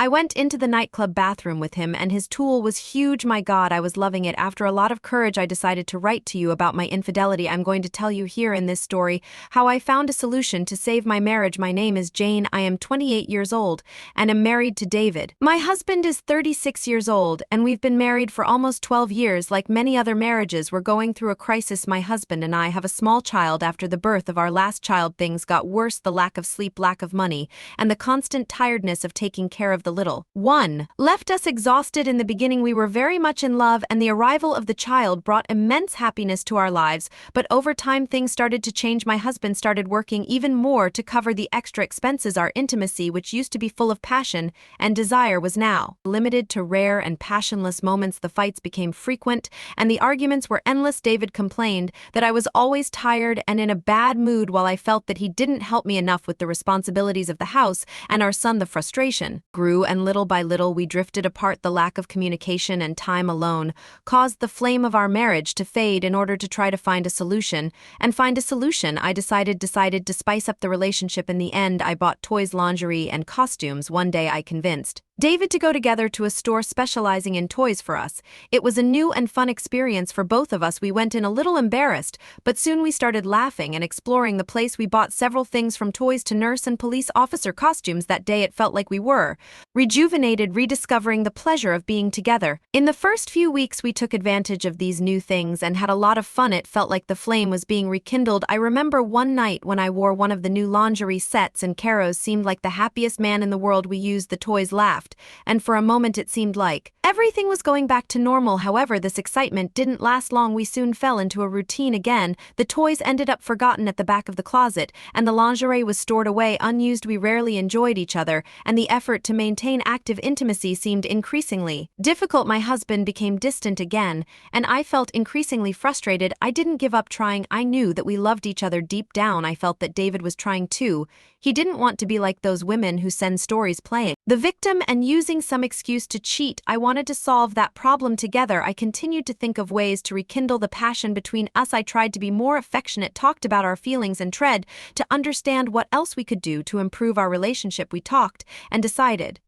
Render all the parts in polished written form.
I went into the nightclub bathroom with him and his tool was huge. My God, I was loving it. After a lot of courage, I decided to write to you about my infidelity. I'm going to tell you here in this story how I found a solution to save my marriage. My name is Jane. I am 28 years old and am married to David. My husband is 36 years old and we've been married for almost 12 years. Like many other marriages, we're going through a crisis. My husband and I have a small child. After the birth of our last child, things got worse. The lack of sleep, lack of money, and the constant tiredness of taking care of the little one left us exhausted. In the beginning, we were very much in love, and the arrival of the child brought immense happiness to our lives. But over time, things started to change. My husband started working even more to cover the extra expenses. Our intimacy, which used to be full of passion and desire, was now limited to rare and passionless moments. The fights became frequent, and the arguments were endless. David complained that I was always tired and in a bad mood, while I felt that he didn't help me enough with the responsibilities of the house and our son. The frustration grew, and little by little we drifted apart. The lack of communication and time alone caused the flame of our marriage to fade. In order to try to find a solution, I decided to spice up the relationship. In the end, I bought toys, lingerie, and costumes. One day I convinced David to go together to a store specializing in toys for us. It was a new and fun experience for both of us. We went in a little embarrassed, but soon we started laughing and exploring the place. We bought several things from toys to nurse and police officer costumes. That day it felt like we were rejuvenated, rediscovering the pleasure of being together. In the first few weeks we took advantage of these new things and had a lot of fun. It felt like the flame was being rekindled. I remember one night when I wore one of the new lingerie sets and Caro's seemed like the happiest man in the world. We used the toys, laughed, and for a moment it seemed like everything was going back to normal. However, this excitement didn't last long. We soon fell into a routine again. The toys ended up forgotten at the back of the closet, and the lingerie was stored away unused. We rarely enjoyed each other, and the effort to maintain active intimacy seemed increasingly difficult. My husband became distant again, and I felt increasingly frustrated. I didn't give up trying. I knew that we loved each other deep down. I felt that David was trying too. He didn't want to be like those women who send stories playing the victim and using some excuse to cheat. I wanted to solve that problem together. I continued to think of ways to rekindle the passion between us. I tried to be more affectionate, talked about our feelings, and tried to understand what else we could do to improve our relationship. We talked and decided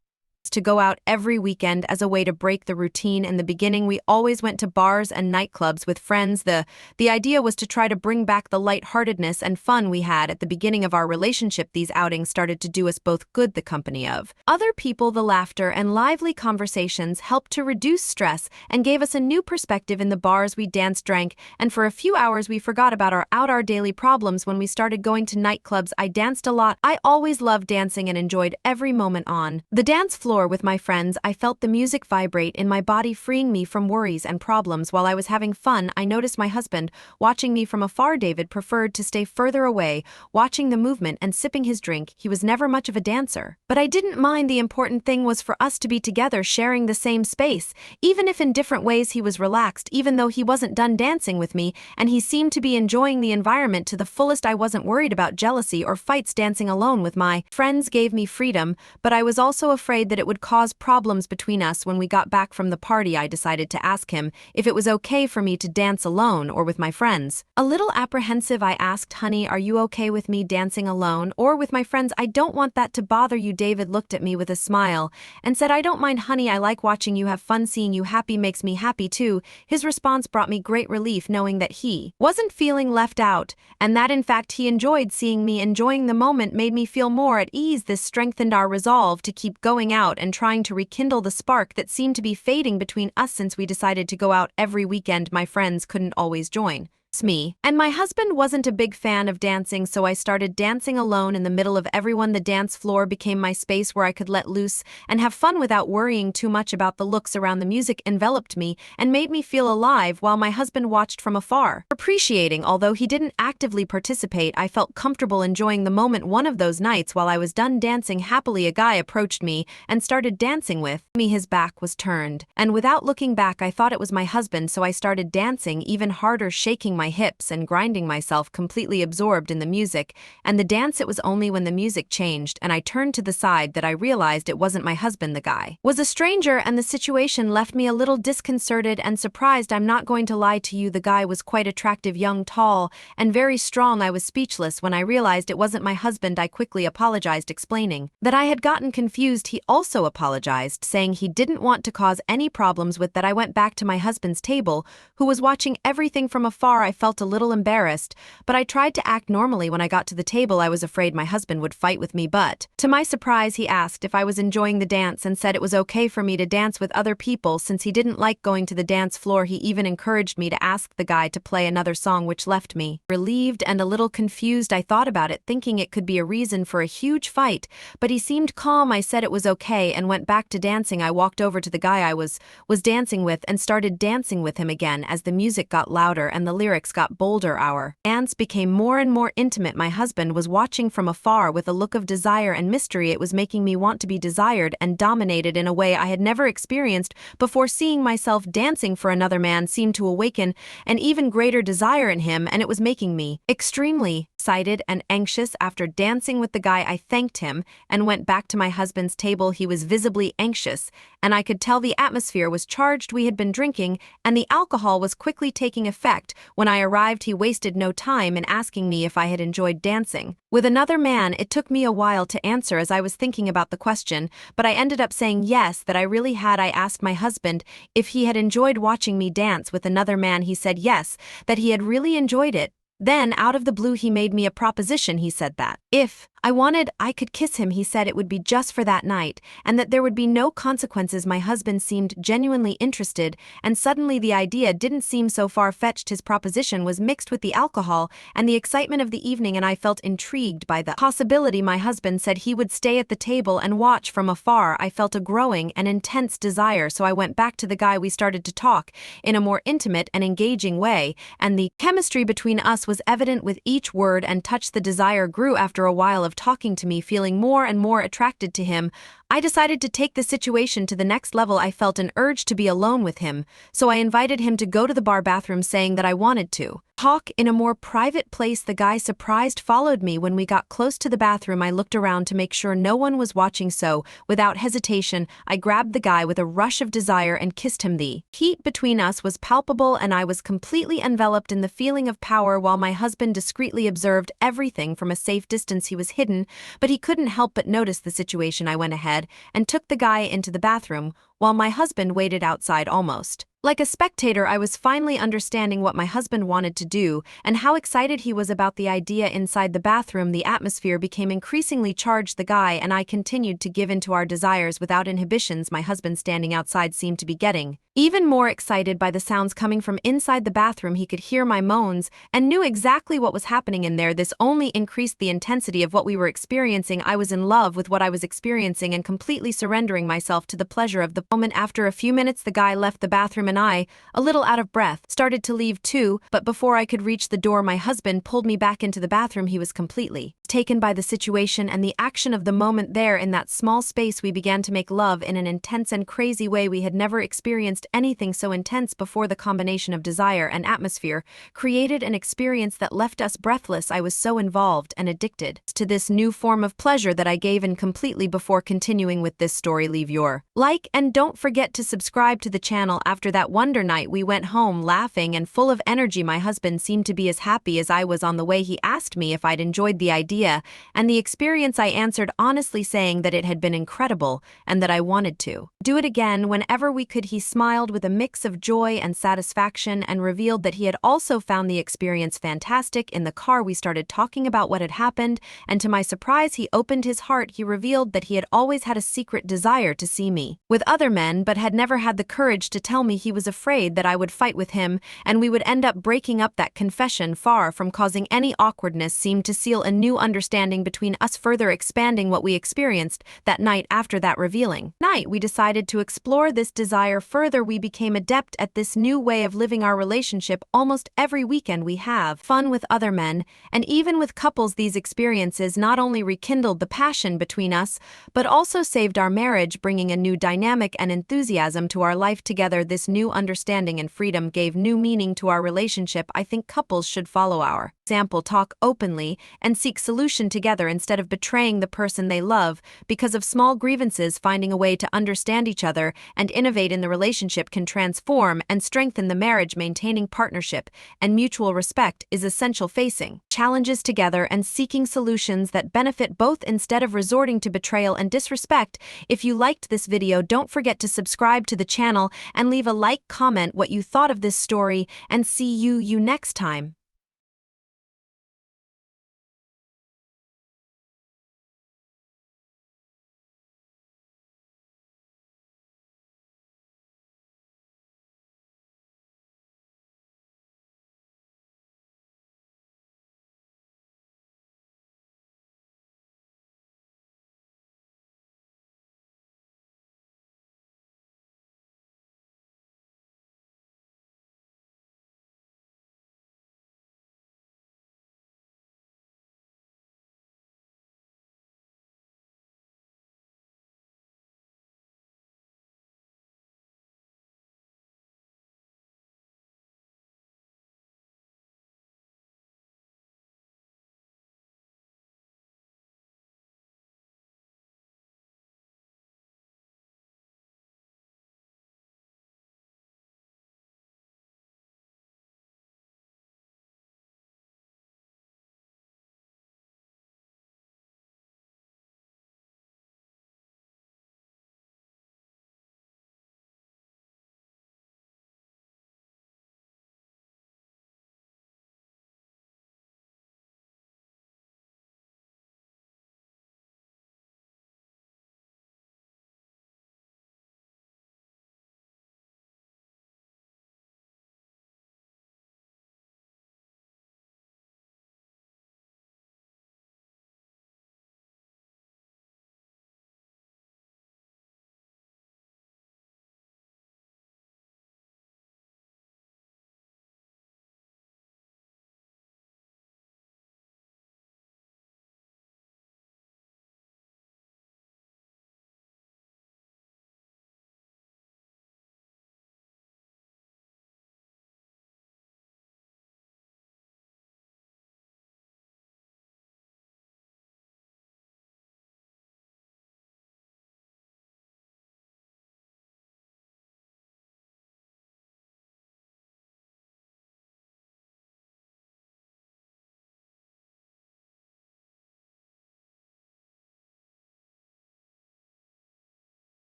to go out every weekend as a way to break the routine. In the beginning, we always went to bars and nightclubs with friends. The idea was to try to bring back the lightheartedness and fun we had at the beginning of our relationship. These outings started to do us both good. The company of other people, the laughter, and lively conversations helped to reduce stress and gave us a new perspective. In the bars, we danced, drank, and for a few hours we forgot about our daily problems. When we started going to nightclubs, I danced a lot. I always loved dancing and enjoyed every moment on the dance floor with my friends. I felt the music vibrate in my body, freeing me from worries and problems. While I was having fun, I noticed my husband watching me from afar. David preferred to stay further away, watching the movement and sipping his drink. He was never much of a dancer, but I didn't mind. The important thing was for us to be together, sharing the same space. Even if in different ways, he was relaxed, even though he wasn't done dancing with me, and he seemed to be enjoying the environment to the fullest. I wasn't worried about jealousy or fights. Dancing alone with my friends gave me freedom, but I was also afraid that it would cause problems between us. When we got back from the party, I decided to ask him if it was okay for me to dance alone or with my friends. A little apprehensive, I asked, "Honey, are you okay with me dancing alone or with my friends? I don't want that to bother you." David looked at me with a smile and said, "I don't mind, honey. I like watching you have fun. Seeing you happy makes me happy too." His response brought me great relief, knowing that he wasn't feeling left out, and that in fact he enjoyed seeing me enjoying the moment made me feel more at ease. This strengthened our resolve to keep going out and trying to rekindle the spark that seemed to be fading between us. Since we decided to go out every weekend, my friends couldn't always join me, and my husband wasn't a big fan of dancing, so I started dancing alone in the middle of everyone. The dance floor became my space where I could let loose and have fun without worrying too much about the looks around. The music enveloped me and made me feel alive, while my husband watched from afar, appreciating. Although he didn't actively participate, I felt comfortable enjoying the moment. One of those nights, while I was done dancing happily, a guy approached me and started dancing with me. His back was turned, and without looking back, I thought it was my husband, so I started dancing even harder, shaking my my hips and grinding myself, completely absorbed in the music and the dance. It was only when the music changed and I turned to the side that I realized it wasn't my husband. The guy was a stranger, and the situation left me a little disconcerted and surprised. I'm not going to lie to you, the guy was quite attractive, young, tall, and very strong. I was speechless when I realized it wasn't my husband. I quickly apologized, explaining that I had gotten confused. He also apologized, saying he didn't want to cause any problems with that. I went back to my husband's table, who was watching everything from afar. I felt a little embarrassed, but I tried to act normally. When I got to the table, I was afraid my husband would fight with me, but to my surprise, he asked if I was enjoying the dance and said it was okay for me to dance with other people since he didn't like going to the dance floor. He even encouraged me to ask the guy to play another song, which left me relieved and a little confused. I thought about it, thinking it could be a reason for a huge fight, but he seemed calm. I said it was okay and went back to dancing. I walked over to the guy I was dancing with and started dancing with him again. As the music got louder and the lyrics got bolder, our dance became more and more intimate. My husband was watching from afar with a look of desire and mystery. It was making me want to be desired and dominated in a way I had never experienced before. Seeing myself dancing for another man seemed to awaken an even greater desire in him, and it was making me extremely excited and anxious. After dancing with the guy, I thanked him and went back to my husband's table. He was visibly anxious, and I could tell the atmosphere was charged. We had been drinking, and the alcohol was quickly taking effect. When I arrived, he wasted no time in asking me if I had enjoyed dancing with another man. It took me a while to answer as I was thinking about the question, but I ended up saying yes, that I really had. I asked my husband if he had enjoyed watching me dance with another man. He said yes, that he had really enjoyed it. Then, out of the blue, he made me a proposition. He said that if I wanted, I could kiss him. He said it would be just for that night, and that there would be no consequences. My husband seemed genuinely interested, and suddenly the idea didn't seem so far-fetched. His proposition was mixed with the alcohol and the excitement of the evening, and I felt intrigued by the possibility. My husband said he would stay at the table and watch from afar. I felt a growing and intense desire, so I went back to the guy. We started to talk in a more intimate and engaging way, and the chemistry between us was evident with each word and touch. The desire grew. After a while of talking to me, feeling more and more attracted to him, I decided to take the situation to the next level. I felt an urge to be alone with him, so I invited him to go to the bar bathroom, saying that I wanted to talk in a more private place. The guy, surprised, followed me. When we got close to the bathroom, I looked around to make sure no one was watching, so without hesitation, I grabbed the guy with a rush of desire and kissed him. The heat between us was palpable, and I was completely enveloped in the feeling of power. While my husband discreetly observed everything from a safe distance, he was hidden, but he couldn't help but notice the situation. I went ahead and took the guy into the bathroom, while my husband waited outside. Almost like a spectator, I was finally understanding what my husband wanted to do and how excited he was about the idea. Inside the bathroom, the atmosphere became increasingly charged. The guy and I continued to give in to our desires without inhibitions. My husband, standing outside, seemed to be getting even more excited by the sounds coming from inside the bathroom. He could hear my moans and knew exactly what was happening in there. This only increased the intensity of what we were experiencing. I was in love with what I was experiencing and completely surrendering myself to the pleasure of the moment. After a few minutes, the guy left the bathroom, and I, a little out of breath, started to leave too, but before I could reach the door, my husband pulled me back into the bathroom. He was completely taken by the situation and the action of the moment. There, in that small space, we began to make love in an intense and crazy way. We had never experienced anything so intense before. The combination of desire and atmosphere created an experience that left us breathless. I was so involved and addicted to this new form of pleasure that I gave in completely. Before continuing with this story, leave your like and don't forget to subscribe to the channel. After that wonder night, we went home laughing and full of energy. My husband seemed to be as happy as I was. On the way, he asked me if I'd enjoyed the idea and the experience. I answered honestly, saying that it had been incredible and that I wanted to do it again whenever we could. He smiled with a mix of joy and satisfaction and revealed that he had also found the experience fantastic. In the car, we started talking about what had happened, and to my surprise, he opened his heart. He revealed that he had always had a secret desire to see me with other men, but had never had the courage to tell me. He was afraid that I would fight with him and we would end up breaking up. That confession, far from causing any awkwardness, seemed to seal a new understanding between us, further expanding what we experienced that night. After that revealing night, we decided decided to explore this desire further. We became adept at this new way of living our relationship. Almost every weekend we have fun with other men, and even with couples. These experiences not only rekindled the passion between us, but also saved our marriage, bringing a new dynamic and enthusiasm to our life together. This new understanding and freedom gave new meaning to our relationship. I think couples should follow our example, talk openly, and seek solution together instead of betraying the person they love because of small grievances. Finding a way to understand each other and innovate in the relationship can transform and strengthen the marriage. Maintaining partnership and mutual respect is essential. Facing challenges together and seeking solutions that benefit both instead of resorting to betrayal and disrespect. If you liked this video, don't forget to subscribe to the channel and leave a like, comment what you thought of this story, and see you next time.